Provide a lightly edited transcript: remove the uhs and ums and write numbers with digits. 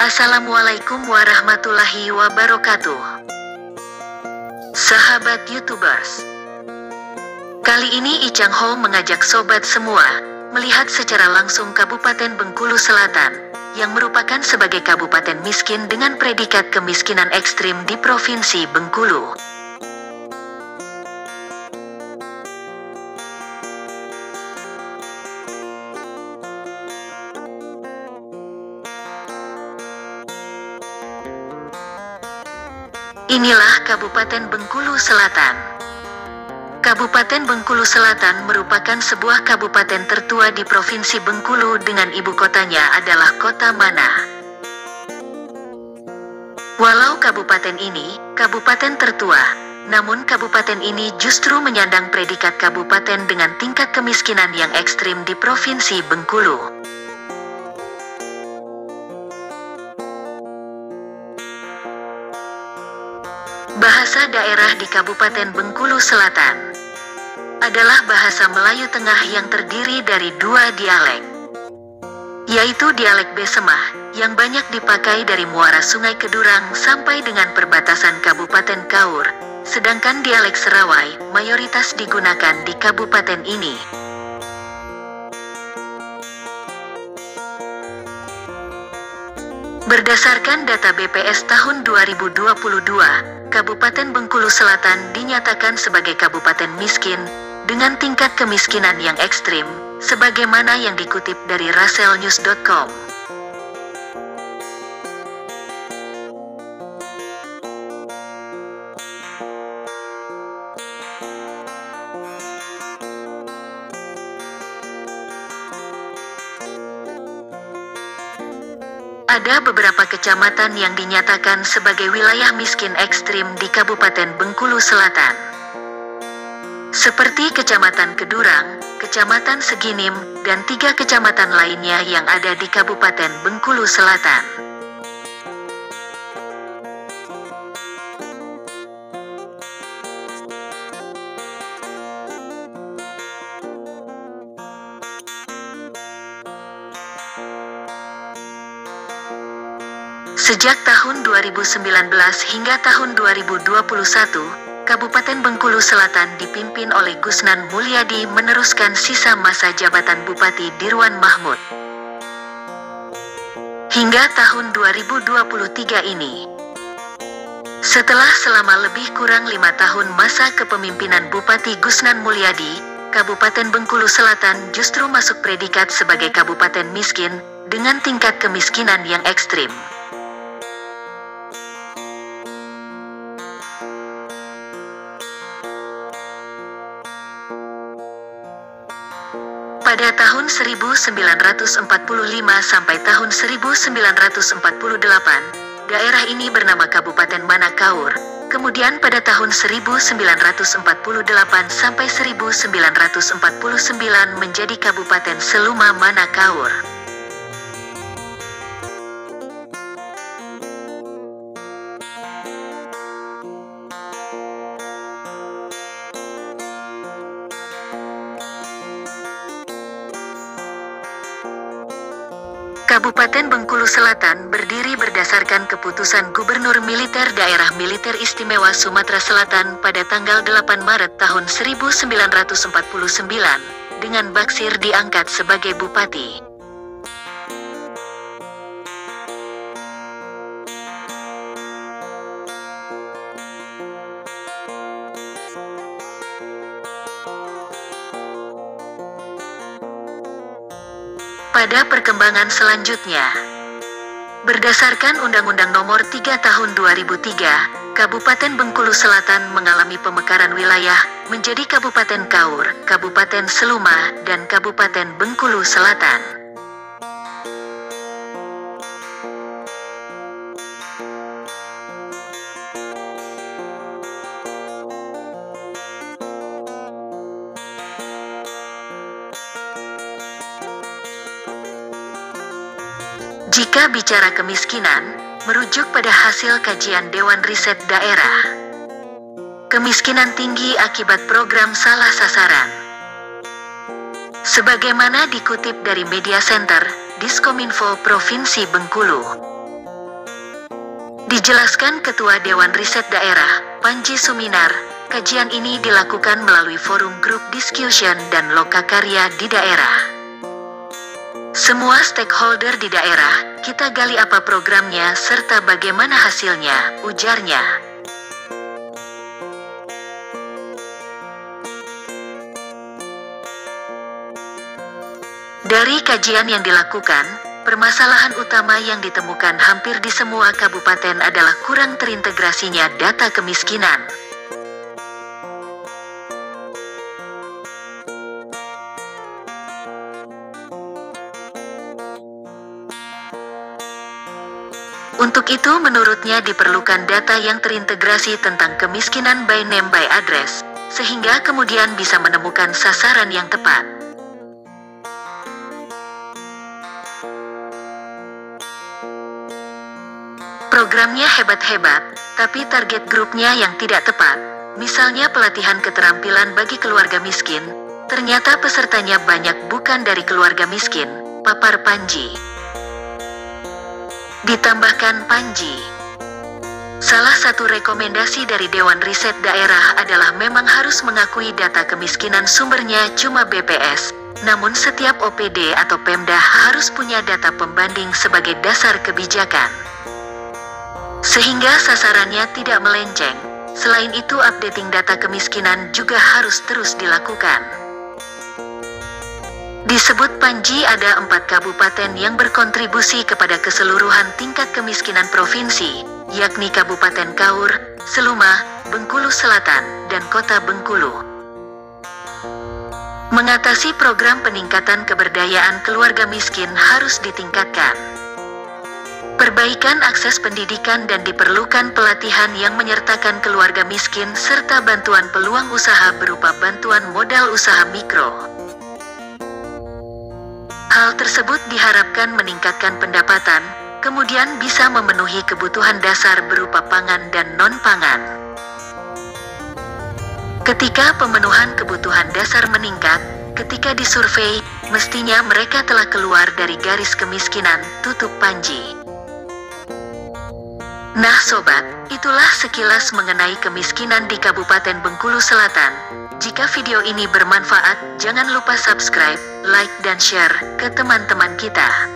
Assalamualaikum warahmatullahi wabarakatuh. Sahabat YouTubers, kali ini Icang Ho mengajak sobat semua melihat secara langsung Kabupaten Bengkulu Selatan yang merupakan sebagai kabupaten miskin dengan predikat kemiskinan ekstrim di Provinsi Bengkulu. Inilah Kabupaten Bengkulu Selatan. Kabupaten Bengkulu Selatan merupakan sebuah kabupaten tertua di Provinsi Bengkulu dengan ibu kotanya adalah Kota Manah. Walau kabupaten ini kabupaten tertua, namun kabupaten ini justru menyandang predikat kabupaten dengan tingkat kemiskinan yang ekstrim di Provinsi Bengkulu. Bahasa daerah di Kabupaten Bengkulu Selatan adalah bahasa Melayu Tengah yang terdiri dari dua dialek, yaitu dialek Besemah yang banyak dipakai dari muara Sungai Kedurang sampai dengan perbatasan Kabupaten Kaur, sedangkan dialek Serawai mayoritas digunakan di kabupaten ini. Berdasarkan data BPS tahun 2022, Kabupaten Bengkulu Selatan dinyatakan sebagai kabupaten miskin dengan tingkat kemiskinan yang ekstrim, sebagaimana yang dikutip dari raselnews.com. Ada beberapa kecamatan yang dinyatakan sebagai wilayah miskin ekstrim di Kabupaten Bengkulu Selatan, seperti Kecamatan Kedurang, Kecamatan Seginim, dan 3 kecamatan lainnya yang ada di Kabupaten Bengkulu Selatan. Sejak tahun 2019 hingga tahun 2021, Kabupaten Bengkulu Selatan dipimpin oleh Gusnan Mulyadi meneruskan sisa masa jabatan Bupati Dirwan Mahmud. Hingga tahun 2023 ini, setelah selama lebih kurang 5 tahun masa kepemimpinan Bupati Gusnan Mulyadi, Kabupaten Bengkulu Selatan justru masuk predikat sebagai kabupaten miskin dengan tingkat kemiskinan yang ekstrim. Pada tahun 1945 sampai tahun 1948, daerah ini bernama Kabupaten Manah Kaur. Kemudian pada tahun 1948 sampai 1949 menjadi Kabupaten Seluma Manah Kaur. Kabupaten Bengkulu Selatan berdiri berdasarkan keputusan Gubernur Militer Daerah Militer Istimewa Sumatera Selatan pada tanggal 8 Maret tahun 1949, dengan Baksir diangkat sebagai Bupati. Pada perkembangan selanjutnya, berdasarkan Undang-Undang Nomor 3 Tahun 2003, Kabupaten Bengkulu Selatan mengalami pemekaran wilayah menjadi Kabupaten Kaur, Kabupaten Seluma, dan Kabupaten Bengkulu Selatan. Jika bicara kemiskinan, merujuk pada hasil kajian Dewan Riset Daerah, kemiskinan tinggi akibat program salah sasaran. Sebagaimana dikutip dari Media Center, Diskominfo Provinsi Bengkulu, Dijelaskan Ketua Dewan Riset Daerah, Panji Suminar, kajian ini dilakukan melalui forum grup discussion dan lokakarya di daerah. Semua stakeholder di daerah, kita gali apa programnya serta bagaimana hasilnya, ujarnya. Dari kajian yang dilakukan, permasalahan utama yang ditemukan hampir di semua kabupaten adalah kurang terintegrasinya data kemiskinan. Untuk itu menurutnya diperlukan data yang terintegrasi tentang kemiskinan by name by address, sehingga kemudian bisa menemukan sasaran yang tepat. Programnya hebat-hebat, tapi target grupnya yang tidak tepat. Misalnya pelatihan keterampilan bagi keluarga miskin, ternyata pesertanya banyak bukan dari keluarga miskin, papar Panji. Ditambahkan Panji, salah satu rekomendasi dari Dewan Riset Daerah adalah memang harus mengakui data kemiskinan sumbernya cuma BPS, namun setiap OPD atau Pemda harus punya data pembanding sebagai dasar kebijakan, sehingga sasarannya tidak melenceng. Selain itu updating data kemiskinan juga harus terus dilakukan. Disebut Panji ada 4 kabupaten yang berkontribusi kepada keseluruhan tingkat kemiskinan provinsi, yakni Kabupaten Kaur, Seluma, Bengkulu Selatan, dan Kota Bengkulu. Mengatasi program peningkatan keberdayaan keluarga miskin harus ditingkatkan. Perbaikan akses pendidikan dan diperlukan pelatihan yang menyertakan keluarga miskin serta bantuan peluang usaha berupa bantuan modal usaha mikro. Hal tersebut diharapkan meningkatkan pendapatan, kemudian bisa memenuhi kebutuhan dasar berupa pangan dan non-pangan. Ketika pemenuhan kebutuhan dasar meningkat, ketika disurvei, mestinya mereka telah keluar dari garis kemiskinan, tutup Panji. Nah sobat, itulah sekilas mengenai kemiskinan di Kabupaten Bengkulu Selatan. Jika video ini bermanfaat, jangan lupa subscribe, like dan share ke teman-teman kita.